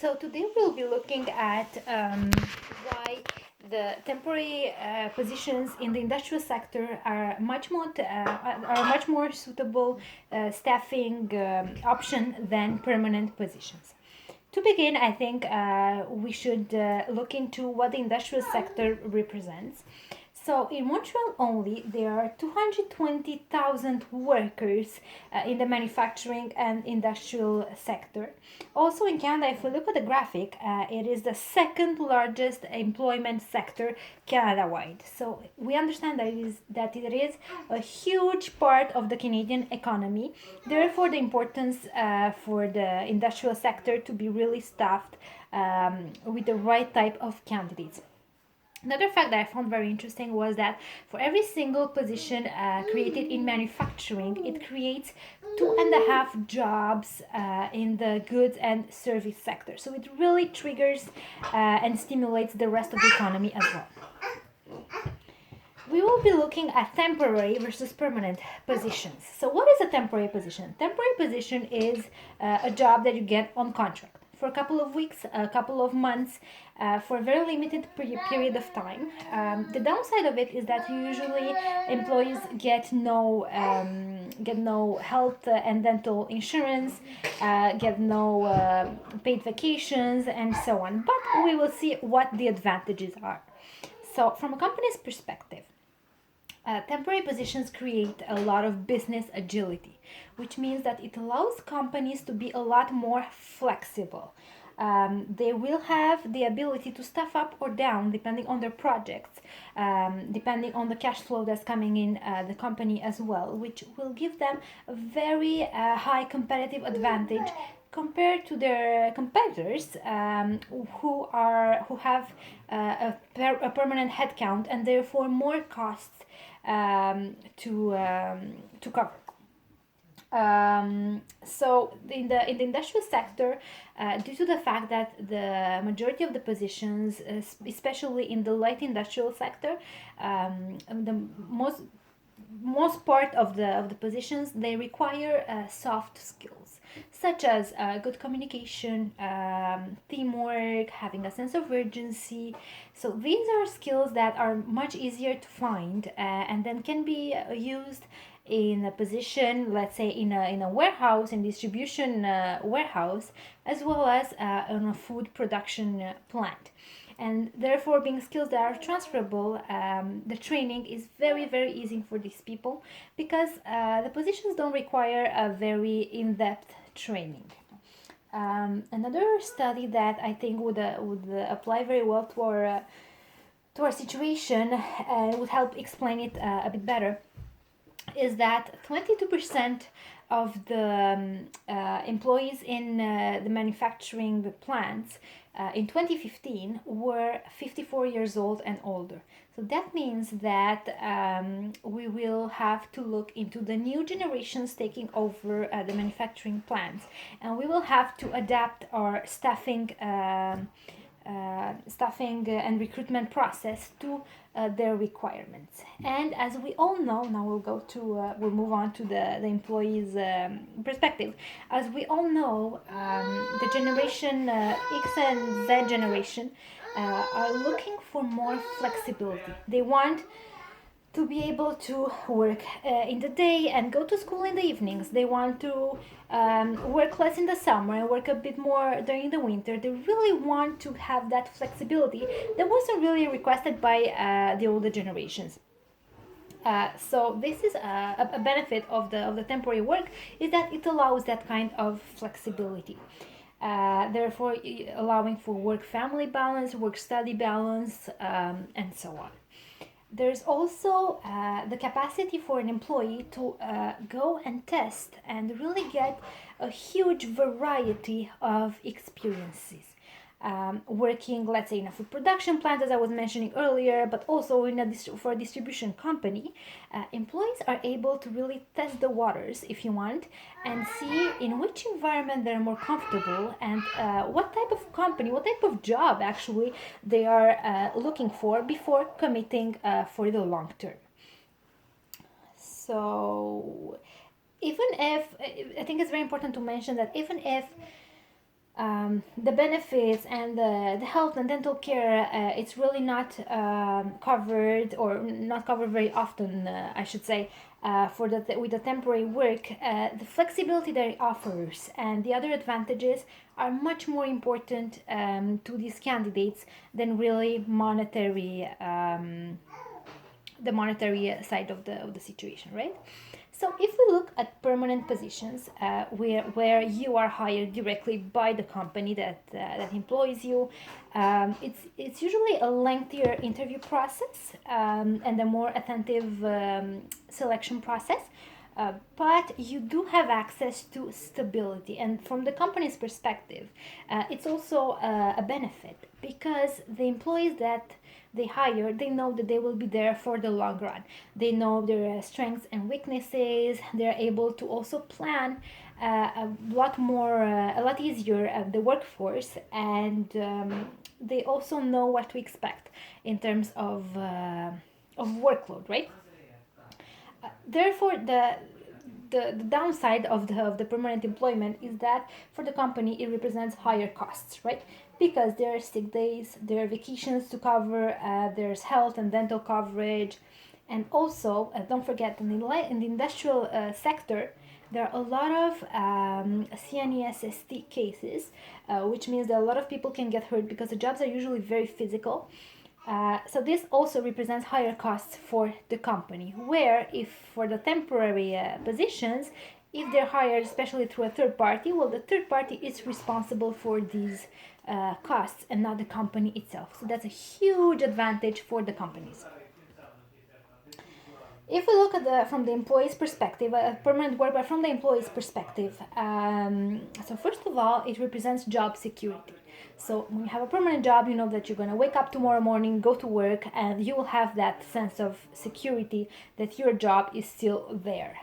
So today we'll be looking at why the temporary positions in the industrial sector are much more suitable staffing option than permanent positions. To begin, I think we should look into what the industrial sector represents. So in Montreal only, there are 220,000 workers in the manufacturing and industrial sector. Also in Canada, if we look at the graphic, it is the second largest employment sector Canada-wide. So we understand that it is a huge part of the Canadian economy. Therefore, the importance for the industrial sector to be really staffed with the right type of candidates. Another fact that I found very interesting was that for every single position created in manufacturing, it creates 2.5 jobs in the goods and service sector. So it really triggers and stimulates the rest of the economy as well. We will be looking at temporary versus permanent positions. So what is a temporary position? Temporary position is a job that you get on contract for a couple of weeks, a couple of months, for a very limited period of time. The downside of it is that usually employees get no health and dental insurance, get no paid vacations, and so on. But we will see what the advantages are. So, from a company's perspective, temporary positions create a lot of business agility, which means that it allows companies to be a lot more flexible. They will have the ability to staff up or down depending on their projects, depending on the cash flow that's coming in the company as well, which will give them a very high competitive advantage compared to their competitors who have a permanent headcount and therefore more costs to cover. So in the industrial sector, due to the fact that the majority of the positions, especially in the light industrial sector, the most part of the positions, they require soft skills such as good communication, teamwork, having a sense of urgency. So these are skills that are much easier to find and then can be used in a position, let's say in a warehouse, in distribution warehouse, as well as on a food production plant. And therefore, being skills that are transferable, the training is very, very easy for these people because the positions don't require a very in-depth training. Another study that I think would apply very well to our situation and would help explain it a bit better is that 22% of the employees in the manufacturing plants in 2015 were 54 years old and older. So that means that we will have to look into the new generations taking over the manufacturing plants, and we will have to adapt our staffing and recruitment process to their requirements. And as we all know, now we'll move on to the employees' perspective. As we all know, the generation X and Z generation are looking for more flexibility. They want to be able to work in the day and go to school in the evenings. They want to work less in the summer and work a bit more during the winter. They really want to have that flexibility that wasn't really requested by the older generations. So this is a benefit of the temporary work is that it allows that kind of flexibility. Therefore, allowing for work-family balance, work-study balance, and so on. There's also the capacity for an employee to go and test and really get a huge variety of experiences. Working, let's say, in a food production plant, as I was mentioning earlier, but also for a distribution company, employees are able to really test the waters, if you want, and see in which environment they're more comfortable and what type of company, what type of job actually they are looking for before committing for the long term. So, even if I think it's very important to mention that even if the benefits and the health and dental care, it's really not covered, or not covered very often, I should say, for with the temporary work. The flexibility that it offers and the other advantages are much more important to these candidates than really monetary, the monetary side of the situation, right? So if we look at permanent positions, where you are hired directly by the company that employs you, it's usually a lengthier interview process, and a more attentive selection process. But you do have access to stability, and from the company's perspective, it's also a benefit, because the employees that they hire, they know that they will be there for the long run. They know their strengths and weaknesses. They're able to also plan a lot more, a lot easier the workforce, and they also know what to expect in terms of workload, right? Therefore, the downside of the permanent employment is that for the company it represents higher costs, right? Because there are sick days, there are vacations to cover, there's health and dental coverage, and also don't forget, in the industrial sector there are a lot of CNESST cases, which means that a lot of people can get hurt because the jobs are usually very physical. So this also represents higher costs for the company, where if for the temporary positions, if they're hired especially through a third party, well, the third party is responsible for these costs and not the company itself. So that's a huge advantage for the companies. If we look at the from the employee's perspective, a permanent work, but from the employee's perspective, so first of all, it represents job security. So when you have a permanent job, you know that you're going to wake up tomorrow morning, go to work, and you will have that sense of security that your job is still there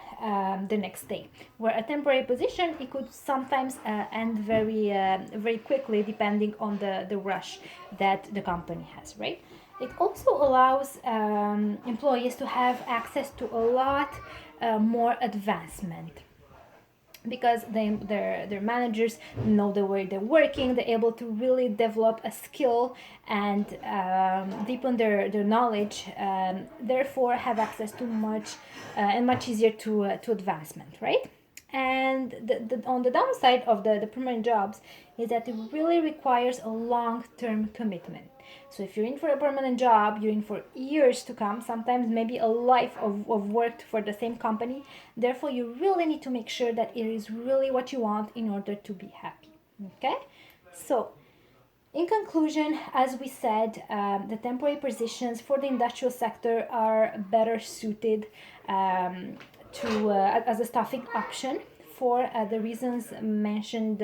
the next day. Where a temporary position, it could sometimes end very quickly, depending on the rush that the company has, right? It also allows employees to have access to a lot more advancement, because their managers know the way they're working. They're able to really develop a skill and deepen their knowledge, therefore have access to much and much easier to advancement, right? And on the downside of the permanent jobs is that it really requires a long-term commitment. So if you're in for a permanent job, you're in for years to come, sometimes maybe a life of work for the same company. Therefore, you really need to make sure that it is really what you want in order to be happy. Okay? So, in conclusion, as we said, the temporary positions for the industrial sector are better suited to as a staffing option for the reasons mentioned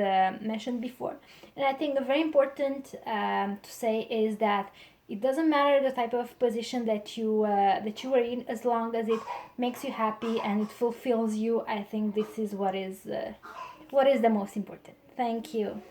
before. And I think the very important to say is that it doesn't matter the type of position that you are in, as long as it makes you happy and it fulfills you. I think this is what is the most important. Thank you.